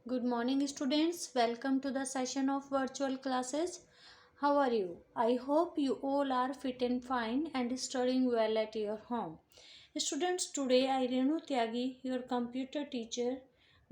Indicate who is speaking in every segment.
Speaker 1: Good morning, students. Welcome to the session of virtual classes. How are you? I hope you all are fit and fine and studying well at your home. Students, today I Renu Tyagi, your computer teacher,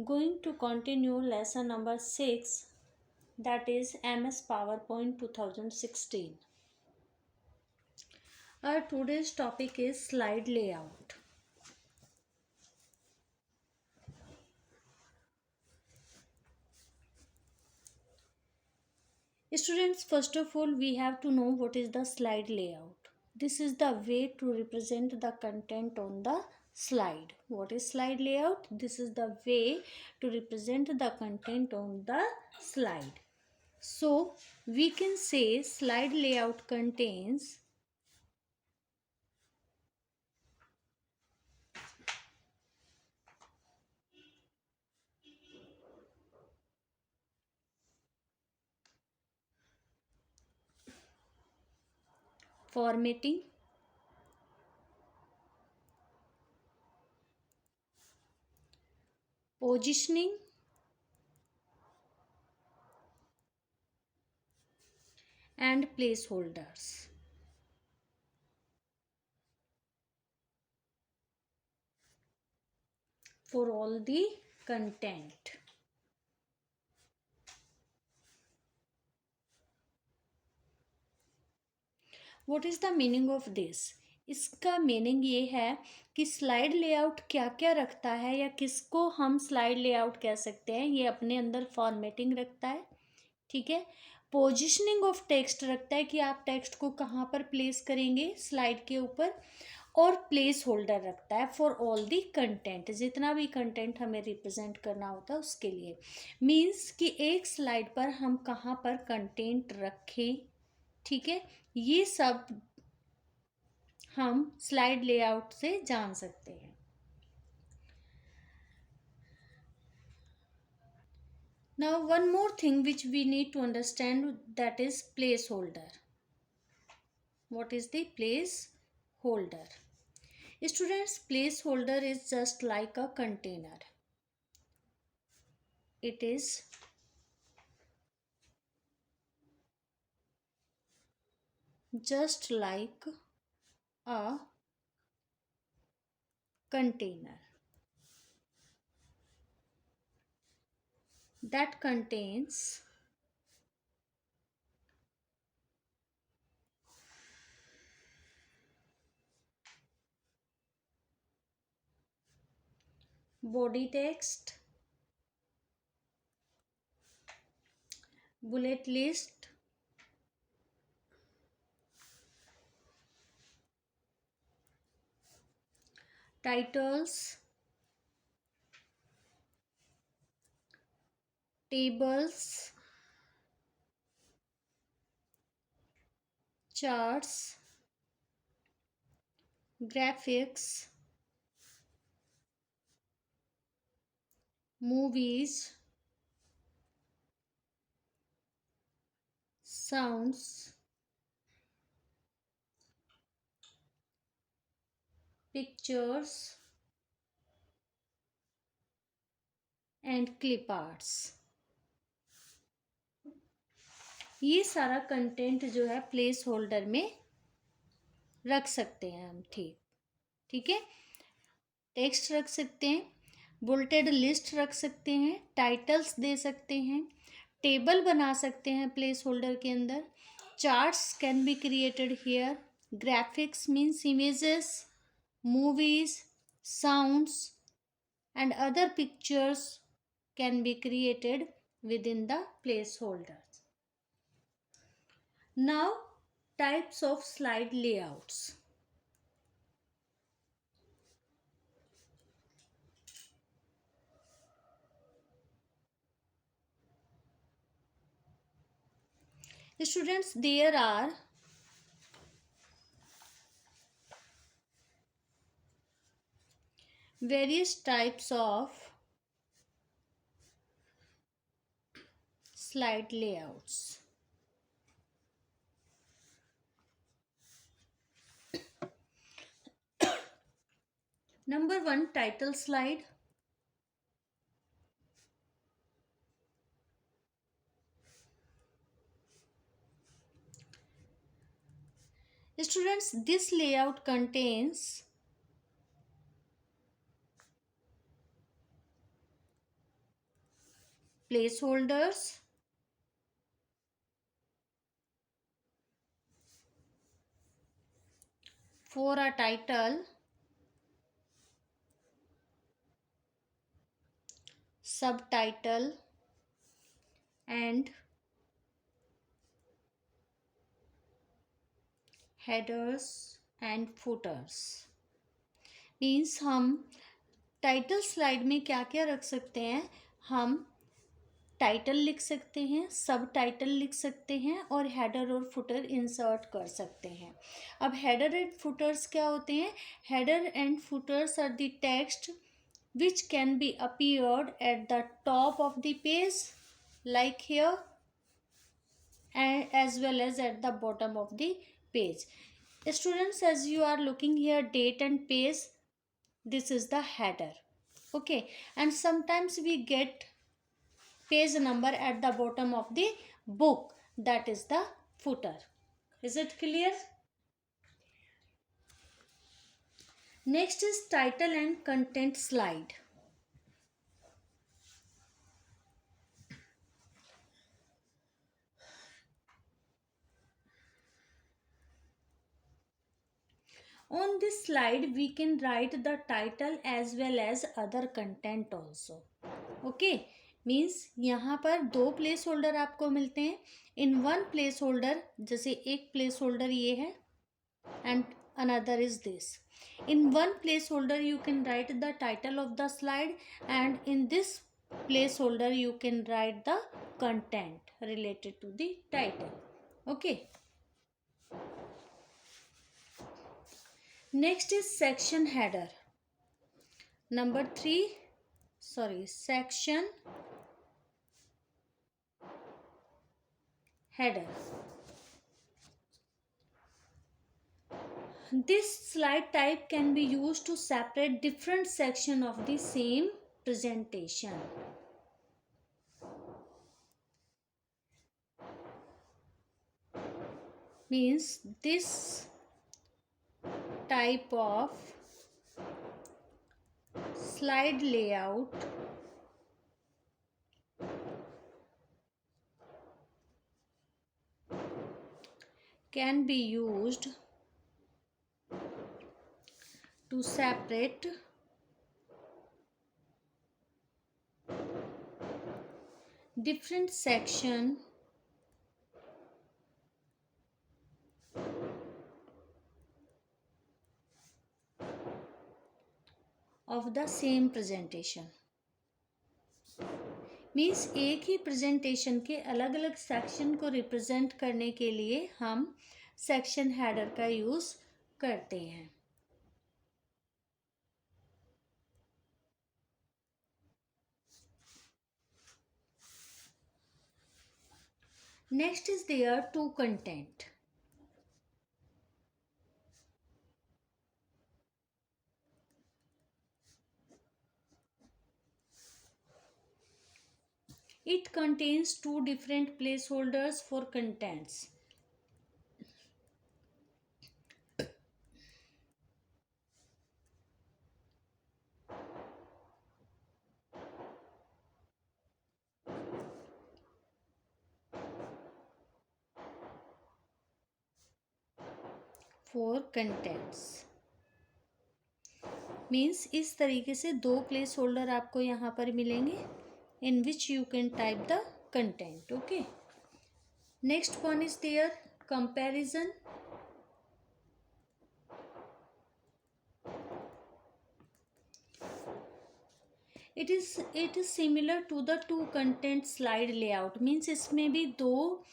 Speaker 1: going to continue lesson number 6, that is MS PowerPoint 2016. Our today's topic is slide layout. Students, first of all, we have to know what is the slide layout. This is the way to represent the content on the slide. What is slide layout? This is the way to represent the content on the slide. So, we can say slide layout contains formatting, positioning, and placeholders for all the content. What is the meaning of this? इसका meaning ये है कि slide layout क्या क्या रखता है या किसको हम स्लाइड लेआउट कह सकते हैं। ये अपने अंदर फॉर्मेटिंग रखता है, ठीक है। पोजिशनिंग ऑफ टेक्स्ट रखता है कि आप टेक्स्ट को कहाँ पर प्लेस करेंगे स्लाइड के ऊपर। और प्लेस होल्डर रखता है फॉर ऑल दी कंटेंट, जितना भी कंटेंट हमें रिप्रेजेंट करना होता है उसके लिए। मीन्स कि एक स्लाइड पर हम कहाँ पर कंटेंट रखें, ठीक है। ये सब हम स्लाइड लेआउट से जान सकते हैं। Now one more thing which we need to understand, that is placeholder. What is the placeholder? Students, placeholder is just like a container. It is just like a container that contains body text, bullet list, titles, tables, charts, graphics, movies, sounds, pictures, and clip arts। ये सारा content जो है place holder में रख सकते हैं हम, ठीक है। टेक्स्ट रख सकते हैं, बुलेटेड लिस्ट रख सकते हैं, टाइटल्स दे सकते हैं, टेबल बना सकते हैं प्लेस होल्डर के अंदर, charts can be created here, graphics means images, movies, sounds, and other pictures can be created within the placeholders. Now, types of slide layouts. Students, there are various types of slide layouts. Number 1, title slide. Students, this layout contains placeholders, for a title, subtitle, and headers and footers. Means हम title slide में क्या क्या रख सकते हैं? हम title लिख सकते हैं, सब टाइटल लिख सकते हैं और हेडर और फुटर इंसर्ट कर सकते हैं. अब हेडर एंड फुटर्स क्या होते हैं? Header and footers are the text which can be appeared at the top of the page like here and as well as at the bottom of the page. Students, as you are looking here date and page, this is the header. Okay, and sometimes we get page number at the bottom of the book, that is the footer. Is it clear? Next is title and content slide. On this slide we can write the title as well as other content also. Okay, means यहाँ पर दो place holder आपको मिलते हैं. In one place holder, जैसे एक place holder ये है and another is this. In one placeholder you can write the title of the slide, and in this placeholder you can write the content related to the title. Okay. Next is section header. Number 3, section header. This slide type can be used to separate different sections of the same presentation. Means this type of slide layout can be used to separate different sections of the same presentation. Means एक ही presentation के अलग अलग section को represent करने के लिए हम section header का यूज़ करते हैं. Next is there two content. It contains two different placeholders for contents. For contents means इस तरीके से दो प्लेस होल्डर आपको यहाँ पर मिलेंगे in which you can type the content. Okay, next one is there comparison. It is similar to the two content slide layout. Means इसमें भी दो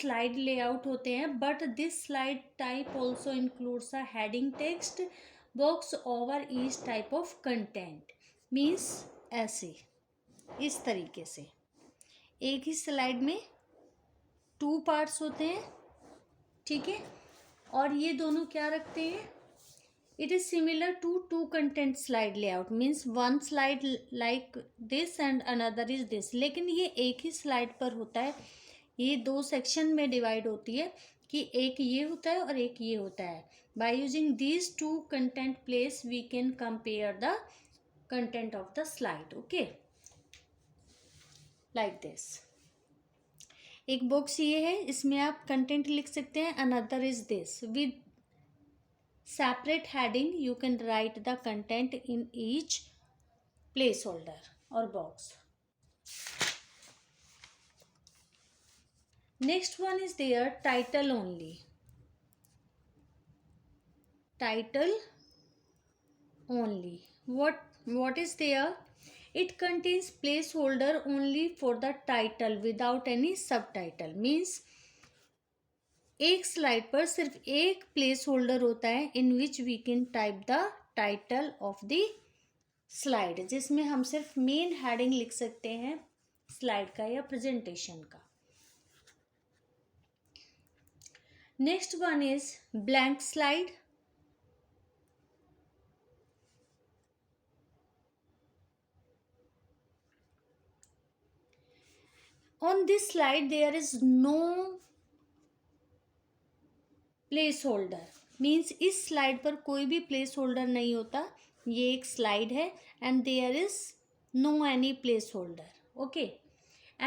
Speaker 1: slide layout होते हैं, but this slide type also includes a heading text box over each type of content. Means ऐसे इस तरीके से एक ही स्लाइड में टू पार्ट्स होते हैं. ठीक है, और ये दोनों क्या रखते हैं? It is similar to two content slide layout. Means one slide like this and another is this, लेकिन ये एक ही स्लाइड पर होता है. ये दो सेक्शन में डिवाइड होती है कि एक ये होता है और एक ये होता है. By using these two content place we can compare the content of the slide. Okay, like this. एक बॉक्स ये है, इसमें आप कंटेंट लिख सकते हैं. Another is this with separate heading. You can write the content in each placeholder or box. Next one is there title only. Title only. What is there? It contains placeholder only for the title without any subtitle. Means एक slide पर सिर्फ एक placeholder होता है in which we can type the title of the slide, जिसमें हम सिर्फ main heading लिख सकते हैं स्लाइड का या प्रेजेंटेशन का. Next one is blank slide. On this slide there is no place holder. Means इस स्लाइड पर कोई भी प्लेस होल्डर नहीं होता. ये एक स्लाइड है and there is no any place holder. Okay,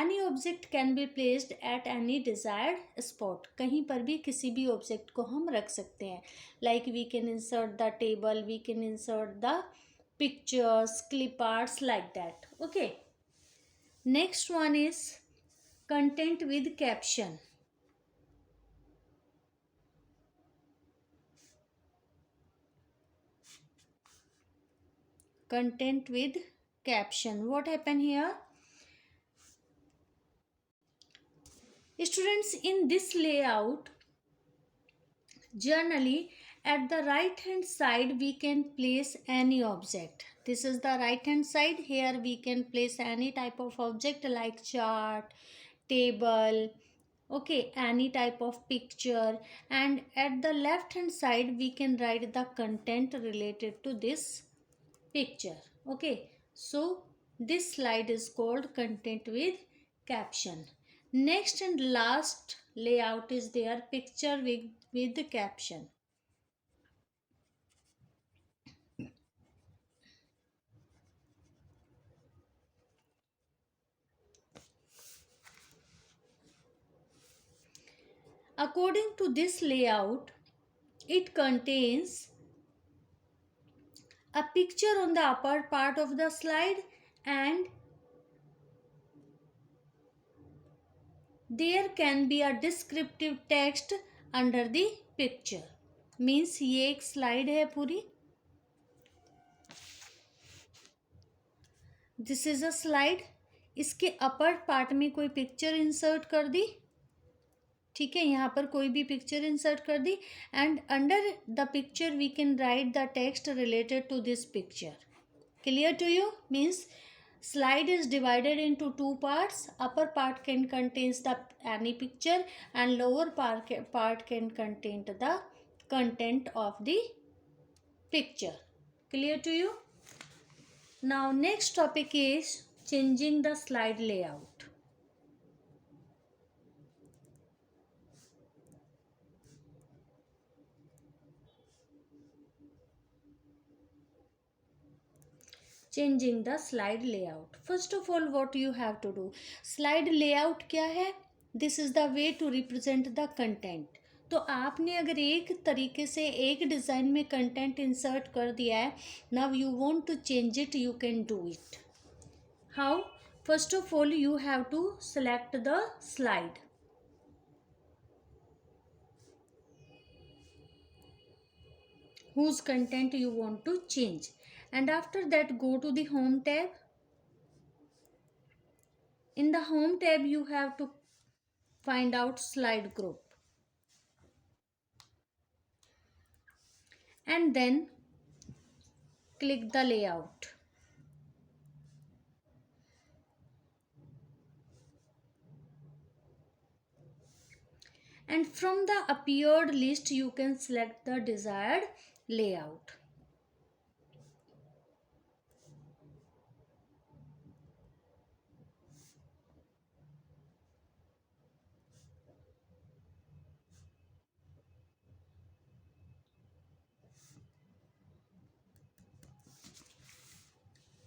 Speaker 1: any object can be placed at any desired spot. कहीं पर भी किसी भी ऑब्जेक्ट को हम रख सकते हैं. Like we can insert the table, we can insert the pictures, clip arts, like that. Okay, next one is content with caption. Content with caption. What happened here? Students, in this layout, generally at the right hand side we can place any object. This is the right hand side. Here we can place any type of object like chart, table, okay, any type of picture. And at the left hand side we can write the content related to this picture. Okay, so this slide is called content with caption. Next and last layout is there picture with the caption. According to this layout, it contains a picture on the upper part of the slide and there can be a descriptive text under the picture. Means ये एक slide है पूरी. This is a slide. इसके upper part में कोई picture insert कर दी. ठीक है, यहाँ पर कोई भी पिक्चर इंसर्ट कर दी and under the picture we can write the text related to this picture. Clear to you? Means slide is divided into two parts. Upper part can contains the any picture and lower part can contain the content of the picture. Clear to you? Now next topic is changing the slide layout. Changing the slide layout. First of all, what you have to do? Slide layout क्या है? This is the way to represent the content. तो आपने अगर एक तरीके से एक design में कंटेंट इंसर्ट कर दिया है, now you want to change it, you can do it. How? First of all you have to select the slide. whose content you want to change, and after that go to the home tab. In the home tab you have to find out slide group and then click the layout. And from the appeared list you can select the desired layout.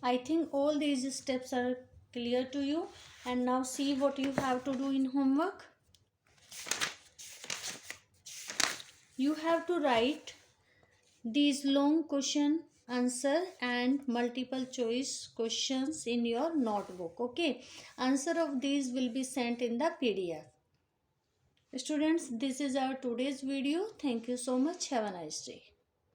Speaker 1: I think all these steps are clear to you, and now see what you have to do in homework. You have to write these long question answer and multiple choice questions in your notebook. Okay, answer of these will be sent in the PDF. Students, this is our today's video. Thank you so much. Have a nice day.